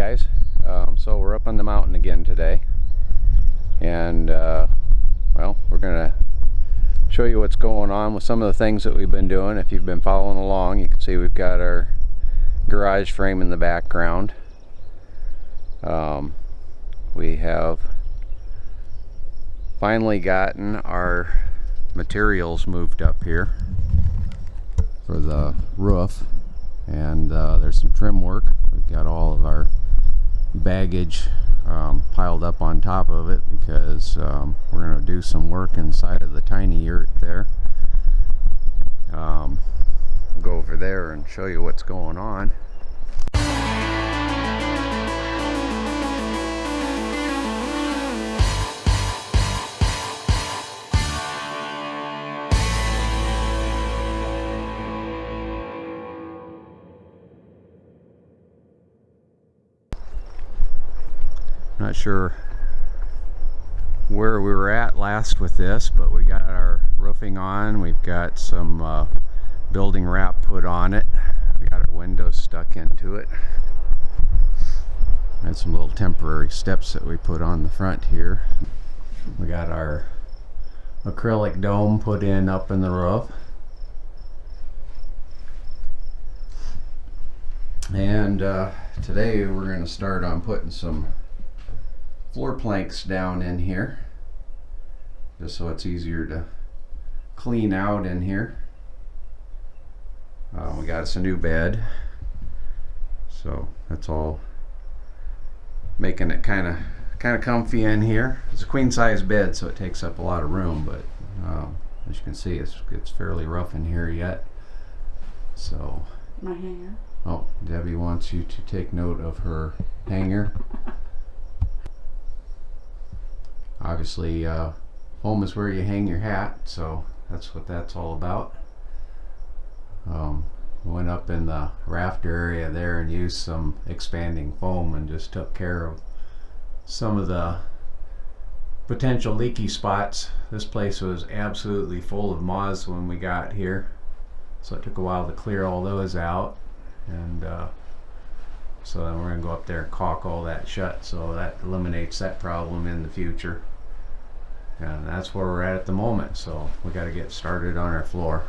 guys. So we're up on the mountain again today, and well, we're gonna show you what's going on with some of the things that we've been doing. If you've been following along, you can see we've got our garage frame in the background. We have finally gotten our materials moved up here for the roof, and there's some trim work. We've got all of our baggage piled up on top of it because we're going to do some work inside of the tiny yurt there. I'll go over there and show you what's going on. Not sure where we were at last with this, but we got our roofing on. We've got some building wrap put on it. We got our windows stuck into it. And some little temporary steps that we put on the front here. We got our acrylic dome put in up in the roof. And today we're going to start on putting some floor planks down in here, just so it's easier to clean out in here. We got us a new bed, so that's all making it kind of comfy in here. It's a queen size bed, so it takes up a lot of room, but as you can see, it's fairly rough in here yet. So my hanger. Oh, Debbie wants you to take note of her hanger. Obviously, home is where you hang your hat, so that's what that's all about. Went up in the rafter area there and used some expanding foam and just took care of some of the potential leaky spots. This place was absolutely full of moths when we got here, so it took a while to clear all those out, and so then we're going to go up there and caulk all that shut, so that eliminates that problem in the future. And that's where we're at the moment, so we got to get started on our floor.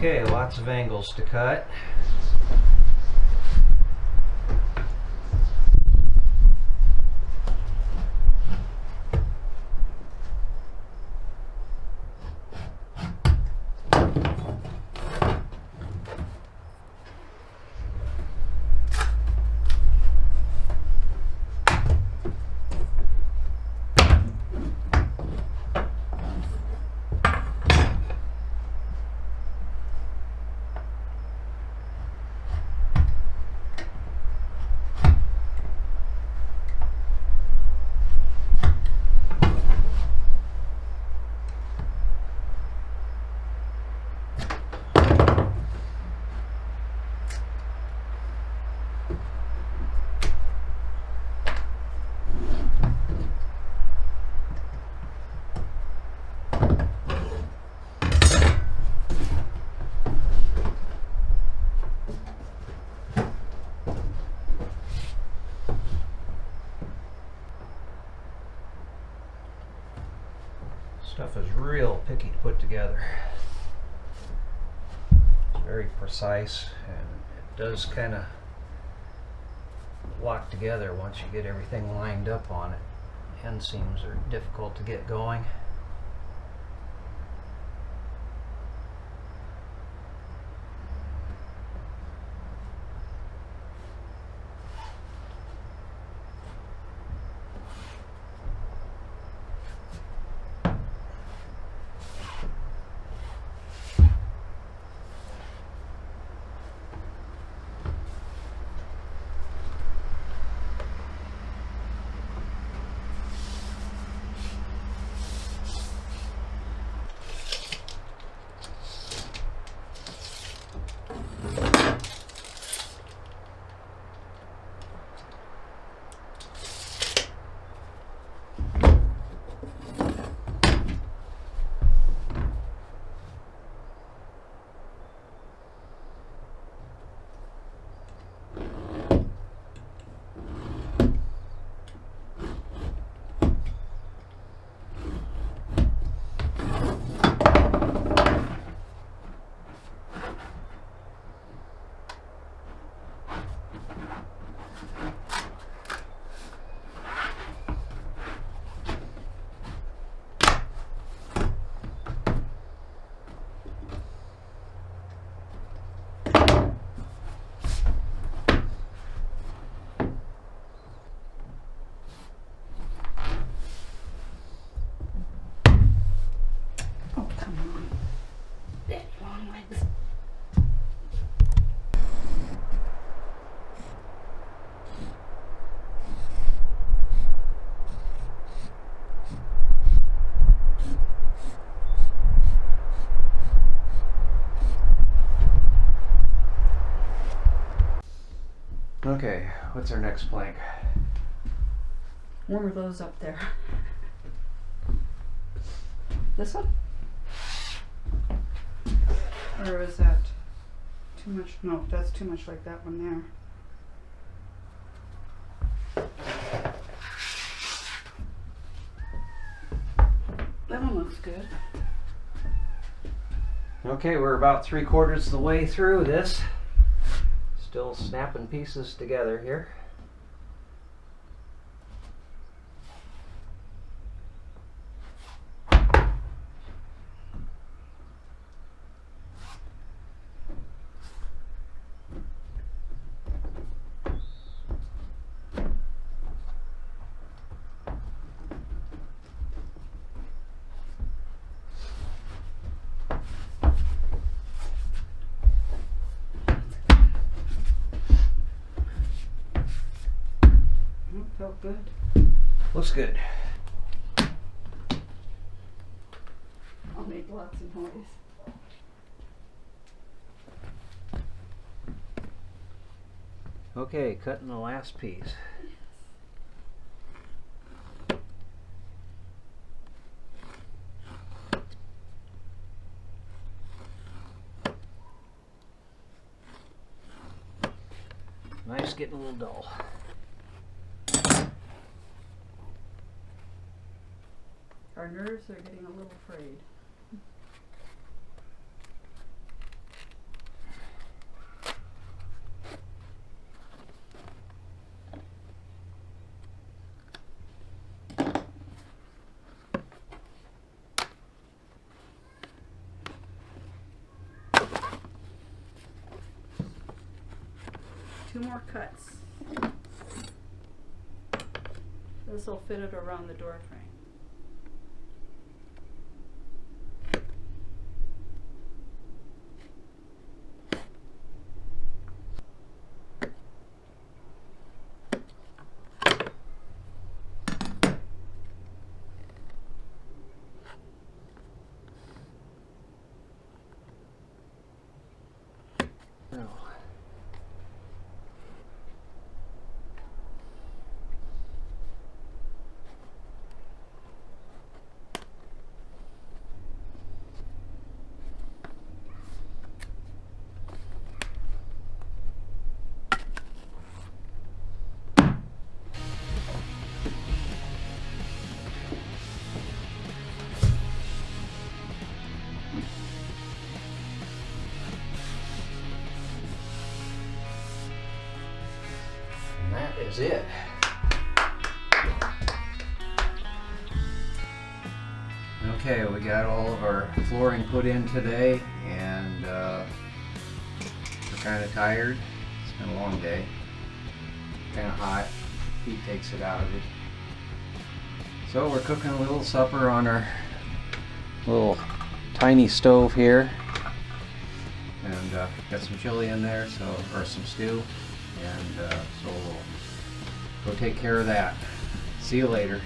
Okay, lots of angles to cut. Stuff is real picky to put together. It's very precise, and it does kind of lock together once you get everything lined up on it. End seams are difficult to get going. Okay, what's our next plank? One of those up there. This one? Or is that too much? No, that's too much like that one there. That one looks good. Okay, we're about 3/4 of the way through this. Still snapping pieces together here. Felt good. Looks good. I'll make lots of noise. Okay, cutting the last piece. Nice, getting a little dull. Our nerves are getting a little frayed. Two more cuts. This will fit it around the door frame. No. is it. Okay, we got all of our flooring put in today, and we're kind of tired. It's been a long day. Kind of hot. Heat takes it out of it. So we're cooking a little supper on our little tiny stove here, and got some chili in there, or some stew, and so we'll go take care of that. See you later.